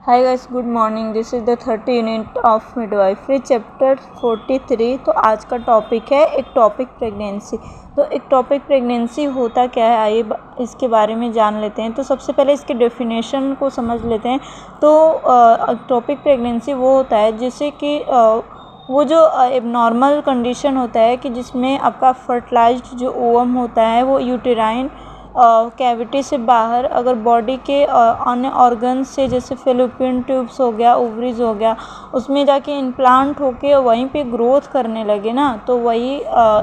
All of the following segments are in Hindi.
Hi guys, good morning. This is the 30 unit of midwifery chapter 43। तो आज का टॉपिक है एक्टोपिक प्रेगनेंसी। तो एक्टोपिक प्रेगनेंसी होता क्या है, आइए इसके बारे में जान लेते हैं। तो सबसे पहले इसके डेफिनेशन को समझ लेते हैं। तो एक्टोपिक प्रेगनेंसी वो होता है जिससे कि वो जो एबनॉर्मल कंडीशन होता है कि जिसमें आपका फर्टिलाइज्ड जो ओवम होता है वो यूटेराइन कैविटी से बाहर अगर बॉडी के अन्य ऑर्गन्स से जैसे फेलोपियन ट्यूब्स हो गया, ओवरीज हो गया, उसमें जाके इम्प्लांट होके वहीं पे ग्रोथ करने लगे ना, तो वही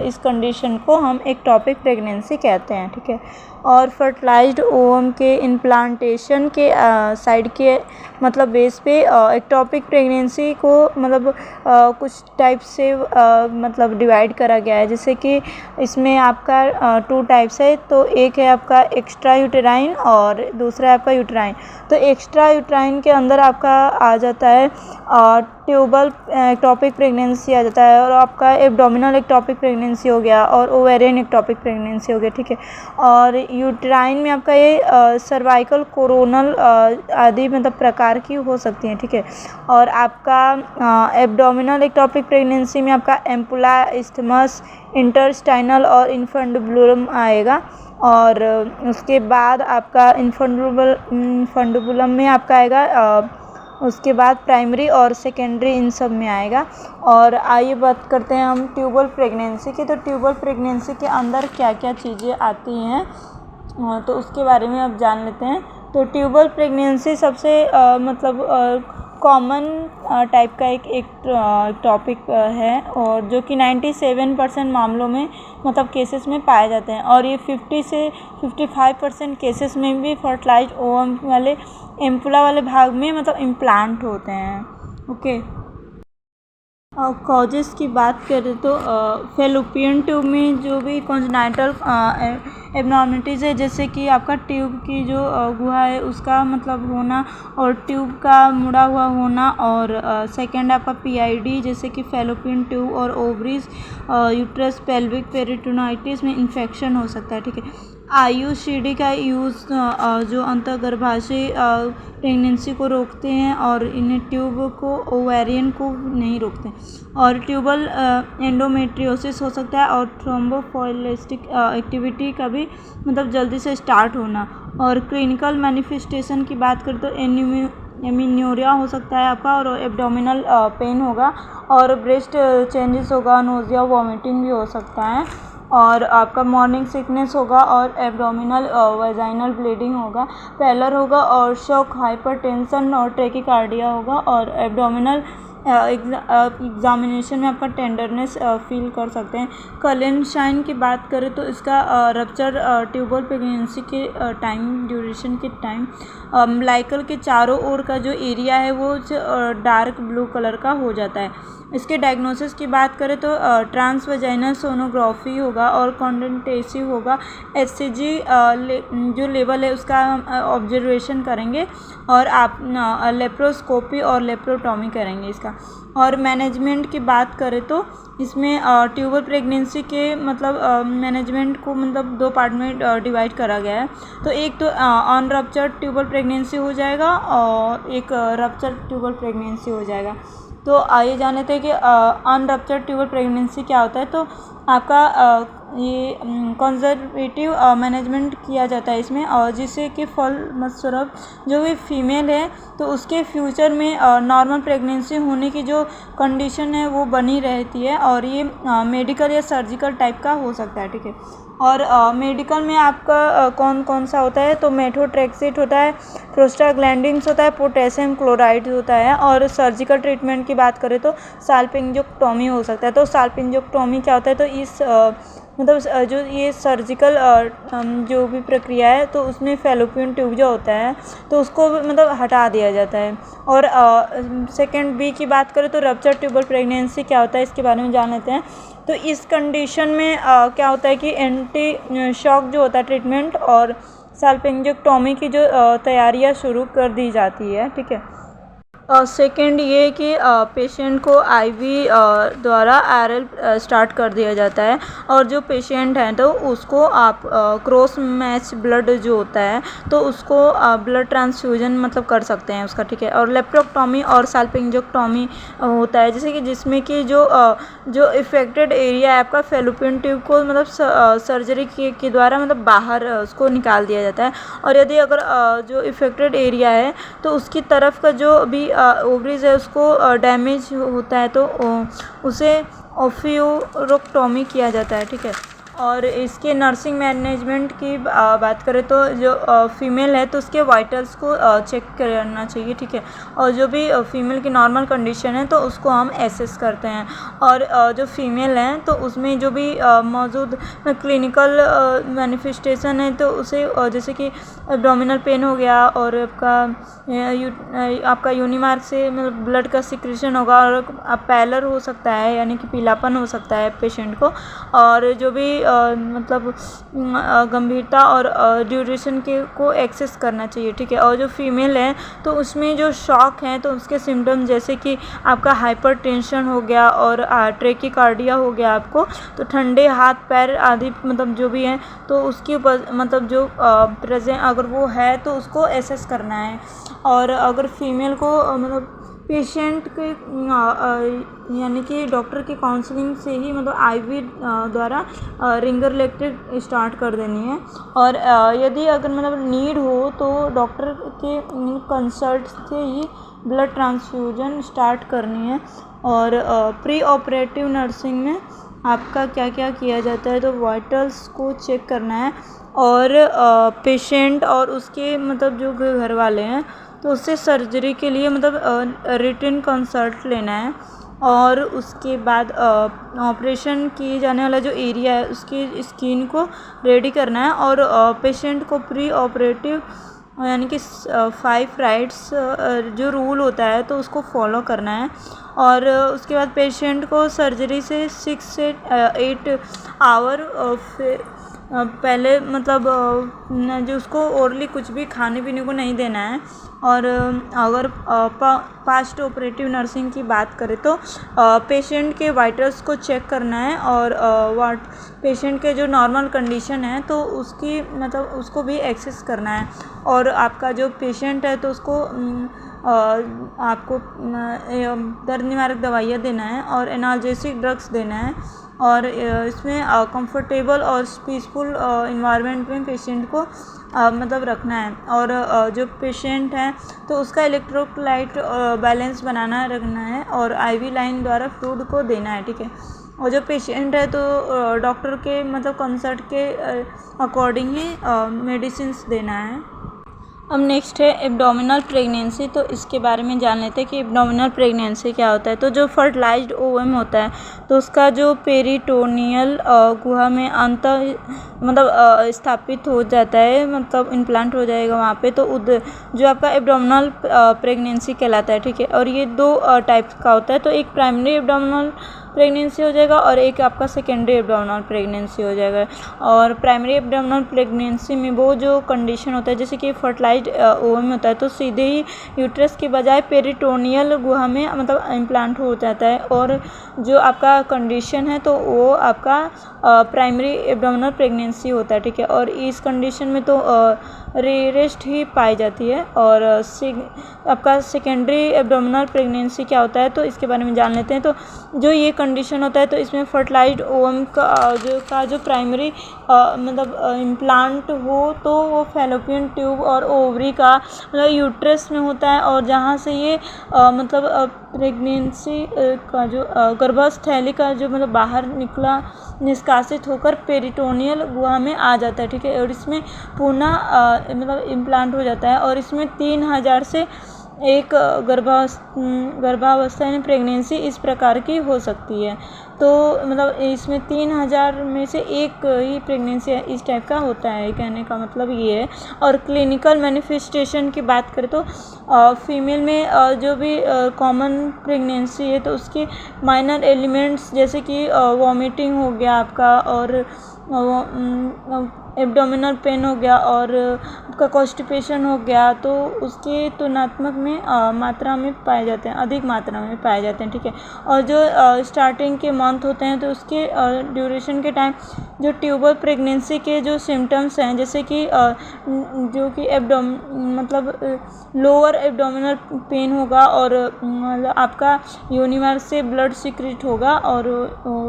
इस कंडीशन को हम एक्टोपिक प्रेगनेंसी कहते हैं। ठीक है। और फर्टिलाइज्ड ओवम के इम्प्लांटेशन के साइड के मतलब बेस पे एक्टोपिक प्रेगनेंसी को मतलब कुछ टाइप से मतलब डिवाइड करा गया है। जैसे कि इसमें आपका 2 टाइप्स है। तो एक है आपका एक्स्ट्रा यूटेराइन और दूसरा है आपका यूटेराइन। तो एक्स्ट्रा यूटेराइन के अंदर आपका आ जाता है ट्यूबल एक्टोपिक प्रेगनेंसी आ जाता है, और आपका एब्डोमिनल एक्टोपिक प्रेगनेंसी हो गया और ओवेरियन एक्टोपिक प्रेगनेंसी हो गया। ठीक है। और यूटेराइन में आपका ये सर्वाइकल कोरोनल आदि मतलब प्रकार की हो सकती हैं। ठीक है। और आपका एब्डोमिनल एक्टोपिक प्रेगनेंसी में आपका एम्पुला, इस्थमस, इंटरस्टाइनल और इन्फंडबुलम आएगा। और उसके बाद आपका इन्फंडबुलम में आपका आएगा, उसके बाद प्राइमरी और सेकेंडरी इन सब में आएगा। और आइए बात करते हैं हम ट्यूबल प्रेगनेंसी की। तो ट्यूबल प्रेगनेंसी के अंदर क्या क्या चीज़ें आती हैं तो उसके बारे में अब जान लेते हैं। तो ट्यूबल प्रेगनेंसी सबसे मतलब कॉमन टाइप का एक टॉपिक है, और जो कि 97% मामलों में मतलब केसेस में पाए जाते हैं। और ये 50 से 55% केसेस में भी फर्टिलाइज्ड ओवम वाले एम्पुला वाले भाग में मतलब इम्प्लांट होते हैं। ओके। कॉजेज़ की बात करें तो फेलोपियन ट्यूब में जो भी कॉन्जेनाइटल एबनॉर्मलिटीज़ है, जैसे कि आपका ट्यूब की जो गुहा है उसका मतलब होना, और ट्यूब का मुड़ा हुआ होना, और सेकंड आपका पीआईडी जैसे कि फेलोपियन ट्यूब और ओवरीज, यूट्रस, पेल्विक पेरिटोनाइटिस में इन्फेक्शन हो सकता है। ठीक है। आईयूसीडी का यूज़ जो अंतर्गर्भाशयी प्रेगनेंसी को रोकते हैं, और इन्हें ट्यूब को ओवेरियन को नहीं रोकते। और ट्यूबल एंडोमेट्रियोसिस हो सकता है, और थ्रोम्बोफाइलिस्टिक एक्टिविटी का भी मतलब जल्दी से स्टार्ट होना। और क्लिनिकल मैनिफेस्टेशन की बात करें तो एमिन्योरिया हो सकता है आपका, और एब्डोमिनल पेन होगा, और ब्रेस्ट चेंजेस होगा, नोजिया, वॉमिटिंग भी हो सकता है, और आपका मॉर्निंग सिकनेस होगा, और एब्डोमिनल वेजाइनल ब्लीडिंग होगा, पैलर होगा, और शॉक, हाइपरटेंशन और ट्रैकिकार्डिया होगा, और एब्डोमिनल एग्जामिनेशन में आपका टेंडरनेस फील कर सकते हैं। कलेनशाइन की बात करें तो इसका रप्चर ट्यूबल प्रेगनेंसी के टाइम ड्यूरेशन के टाइम अम्बिलाइकल के चारों ओर का जो एरिया है वो डार्क ब्लू कलर का हो जाता है। इसके डायग्नोसिस की बात करें तो ट्रांसवेजाइनल सोनोग्राफी होगा, और कॉन्डेंटेसिव होगा। एचसीजी जो लेवल है उसका ऑब्जर्वेशन करेंगे, और आप लेप्रोस्कोपी और लेप्रोटॉमी करेंगे इसका। और मैनेजमेंट की बात करें तो इसमें ट्यूबल प्रेगनेंसी के मतलब मैनेजमेंट को मतलब 2 पार्ट में डिवाइड करा गया है। तो एक तो अनरप्चर्ड ट्यूबल प्रेगनेंसी हो जाएगा, और एक रप्चर्ड ट्यूबल प्रेगनेंसी हो जाएगा। तो आइए जान लेते हैं कि अनरप्चर्ड ट्यूबल प्रेगनेंसी क्या होता है। तो आपका ये कंजर्वेटिव मैनेजमेंट किया जाता है इसमें, और जिससे कि फलस्वरूप जो भी फीमेल है तो उसके फ्यूचर में नॉर्मल प्रेगनेंसी होने की जो कंडीशन है वो बनी रहती है, और ये मेडिकल या सर्जिकल टाइप का हो सकता है। ठीक है। और मेडिकल में आपका कौन कौन सा होता है, तो मेथोट्रेक्सेट होता है, प्रोस्टाग्लैंडिन्स होता है, पोटेशियम क्लोराइड होता है। और सर्जिकल ट्रीटमेंट की बात करें तो साल्पिंगोक्टोमी हो सकता है। तो साल्पिंगोक्टोमी क्या होता है, तो इस मतलब जो ये सर्जिकल जो भी प्रक्रिया है तो उसमें फेलोपियन ट्यूब जो होता है तो उसको मतलब हटा दिया जाता है। और सेकंड बी की बात करें तो रप्चर ट्यूबल प्रेगनेंसी क्या होता है, इसके बारे में जान लेते हैं। तो इस कंडीशन में क्या होता है कि एंटी शॉक जो होता है ट्रीटमेंट, और साल्पिंगोक्टोमी की जो तैयारियां शुरू कर दी जाती है। ठीक है। सेकंड ये कि पेशेंट को आईवी द्वारा आरएल स्टार्ट कर दिया जाता है, और जो पेशेंट हैं तो उसको आप क्रॉस मैच ब्लड जो होता है तो उसको ब्लड ट्रांसफ्यूजन मतलब कर सकते हैं उसका, ठीक है। और लेप्रोक्टोमी और साल्पिंगोक्टोमी होता है, जैसे कि जिसमें कि जो इफेक्टेड एरिया है आपका फेलोपियन ट्यूब को मतलब सर्जरी के द्वारा मतलब बाहर उसको निकाल दिया जाता है। और यदि अगर जो इफेक्टेड एरिया है तो उसकी तरफ का जो भी ओवरीज है उसको डैमेज होता है तो उसे ओफियोरेक्टोमी किया जाता है, ठीक है। और इसके नर्सिंग मैनेजमेंट की बात करें तो जो फीमेल है तो उसके वाइटल्स को चेक करना चाहिए, ठीक है। और जो भी फीमेल की नॉर्मल कंडीशन है तो उसको हम एसेस करते हैं। और जो फीमेल हैं तो उसमें जो भी मौजूद क्लिनिकल मैनिफेस्टेशन है तो उसे जैसे कि एब्डोमिनल पेन हो गया, और आपका यूनिमार्क से मतलब ब्लड का सिक्रेशन होगा, और पैलर हो सकता है यानी कि पीलापन हो सकता है पेशेंट को। और जो भी मतलब गंभीरता और ड्यूरेशन को एक्सेस करना चाहिए, ठीक है। और जो फीमेल है तो उसमें जो शॉक हैं तो उसके सिम्टम्स जैसे कि आपका हाइपरटेंशन हो गया और ट्रेकिकार्डिया हो गया आपको, तो ठंडे हाथ पैर आदि मतलब जो भी हैं तो उसकी मतलब जो प्रेजेंट अगर वो है तो उसको एसेस करना है। और अगर फीमेल को मतलब पेशेंट के यानी कि डॉक्टर के काउंसलिंग से ही मतलब आईवी द्वारा रिंगर इलेक्ट्रिक स्टार्ट कर देनी है। और यदि अगर मतलब नीड हो तो डॉक्टर के कंसल्ट से ही ब्लड ट्रांसफ्यूजन स्टार्ट करनी है। और प्री ऑपरेटिव नर्सिंग में आपका क्या क्या किया जाता है तो वाइटल्स को चेक करना है, और पेशेंट और उसके मतलब जो घर वाले हैं तो उससे सर्जरी के लिए मतलब रिटन कंसल्ट लेना है। और उसके बाद ऑपरेशन किए जाने वाला जो एरिया है उसकी स्किन को रेडी करना है, और पेशेंट को प्री ऑपरेटिव यानी कि 5 राइट्स जो रूल होता है तो उसको फॉलो करना है। और उसके बाद पेशेंट को सर्जरी से 6 से 8 आवर फिर पहले मतलब जो उसको ओरली कुछ भी खाने पीने को नहीं देना है। और अगर पास्ट ऑपरेटिव नर्सिंग की बात करें तो पेशेंट के वाइटल्स को चेक करना है, और पेशेंट के जो नॉर्मल कंडीशन है तो उसकी मतलब उसको भी एक्सेस करना है। और आपका जो पेशेंट है तो उसको आपको दर्द निवारक दवाइयाँ देना है और एनाल्जेसिक ड्रग्स देना है। और इसमें कंफर्टेबल और पीसफुल इन्वायरमेंट में पेशेंट को मतलब रखना है। और जो पेशेंट है तो उसका इलेक्ट्रोलाइट बैलेंस बनाना रखना है, और आईवी लाइन द्वारा फ्लूइड को देना है, ठीक है। और जो पेशेंट है तो डॉक्टर के मतलब कंसल्ट के अकॉर्डिंग ही मेडिसिन्स देना है। अब नेक्स्ट है एब्डोमिनल प्रेगनेंसी, तो इसके बारे में जान लेते हैं कि एब्डोमिनल प्रेगनेंसी क्या होता है। तो जो फर्टिलाइज्ड ओवम होता है तो उसका जो पेरिटोनियल गुहा में अंत मतलब स्थापित हो जाता है, मतलब इम्प्लांट हो जाएगा वहाँ पे, तो जो आपका एब्डोमिनल प्रेगनेंसी कहलाता है, ठीक है। और ये 2 टाइप्स का होता है, तो एक प्राइमरी एब्डोमिनल प्रेगनेंसी हो जाएगा और एक आपका सेकेंडरी एब्डोमिनल प्रेगनेंसी हो जाएगा। और प्राइमरी एब्डोमिनल प्रेगनेंसी में वो जो कंडीशन होता है जैसे कि फर्टिलाइज्ड ओवम होता है तो सीधे ही यूट्रस की बजाय पेरिटोनियल गुहा में मतलब इम्प्लांट हो जाता है, और जो आपका कंडीशन है तो वो आपका प्राइमरी एब्डोमिनल प्रेगनेंसी होता है, ठीक है। और इस कंडीशन में तो रेयरेस्ट ही पाई जाती है। और आपका सेकेंडरी एब्डोमिनल प्रेगनेंसी क्या होता है तो इसके बारे में जान लेते हैं। तो जो ये कंडीशन होता है तो इसमें फर्टिलाइज्ड ओवम का जो प्राइमरी मतलब इम्प्लांट हो तो वो फैलोपियन ट्यूब और ओवरी का मतलब यूट्रस में होता है, और जहाँ से ये मतलब प्रेगनेंसी का जो गर्भास्थैली का जो मतलब बाहर निष्कासित होकर पेरिटोनियल गुहा में आ जाता है, ठीक है। और इसमें पुनः मतलब इम्प्लांट हो जाता है, और इसमें 3000 से एक गर्भावस्था यानी प्रेगनेंसी इस प्रकार की हो सकती है। तो मतलब इसमें 3000 में से एक ही प्रेगनेंसी इस टाइप का होता है, कहने का मतलब ये है। और क्लिनिकल मैनिफेस्टेशन की बात करें तो फीमेल में जो भी कॉमन प्रेगनेंसी है तो उसके माइनर एलिमेंट्स जैसे कि वॉमिटिंग हो गया आपका, और एब्डोमिनल पेन हो गया और आपका कॉन्स्टिपेशन हो गया, तो उसके तुलनात्मक में मात्रा में पाए जाते हैं, अधिक मात्रा में पाए जाते हैं, ठीक है। और जो स्टार्टिंग के मंथ होते हैं तो उसके ड्यूरेशन के टाइम जो ट्यूबर प्रेगनेंसी के जो सिम्टम्स हैं, जैसे कि जो कि मतलब लोअर एब्डोमिनल पेन होगा और मतलब आपका यूनिवर्स से ब्लड सीक्रेट होगा, और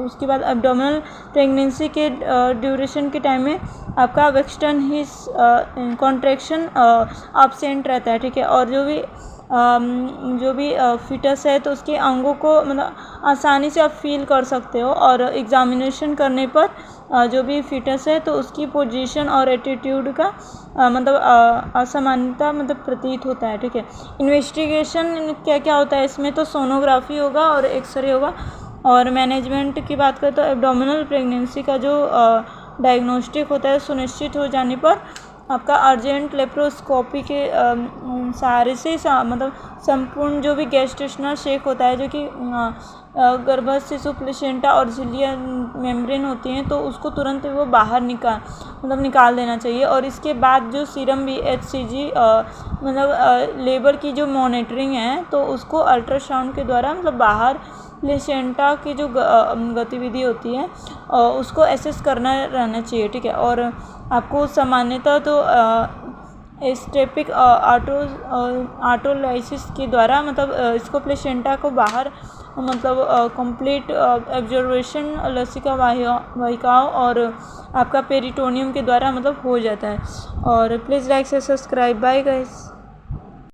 उसके बाद एब्डोमिनल प्रेगनेंसी के ड्यूरेशन के टाइम में आपका वेक्सटन हिज कॉन्ट्रैक्शन एब्सेंट रहता है, ठीक है। और जो भी फीटस है तो उसके अंगों को मतलब आसानी से आप फील कर सकते हो, और एग्जामिनेशन करने पर जो भी फीटस है तो उसकी पोजीशन और एटीट्यूड का मतलब असामान्यता मतलब प्रतीत होता है, ठीक है। इन्वेस्टिगेशन क्या क्या होता है इसमें, तो सोनोग्राफी होगा और एक्सरे होगा। और मैनेजमेंट की बात करें तो एब्डोमिनल प्रेगनेंसी का जो डायग्नोस्टिक होता है सुनिश्चित हो जाने पर आपका अर्जेंट लेप्रोस्कोपी के सहारे से मतलब संपूर्ण जो भी गैस्ट्रेशनल शेक होता है, जो कि गर्भस्थ शिशु प्लेसेंटा और झिल्लियाँ मेम्ब्रेन होती हैं, तो उसको तुरंत वो बाहर निकाल देना चाहिए। और इसके बाद जो सीरम BHCG मतलब लेबर की जो मॉनिटरिंग है तो उसको अल्ट्रासाउंड के द्वारा मतलब बाहर प्लेसेंटा की जो गतिविधि होती है उसको एसेस करना रहना चाहिए, ठीक है। और आपको सामान्यतः तो एस्टेपिक ऑटोलाइसिस के द्वारा मतलब इसको प्लेसेंटा को बाहर मतलब कंप्लीट ऑब्जर्वेशन लसिका वाहिकाओं और आपका पेरिटोनियम के द्वारा मतलब हो जाता है। और प्लीज़ लाइक से सब्सक्राइब, बाय गाइस।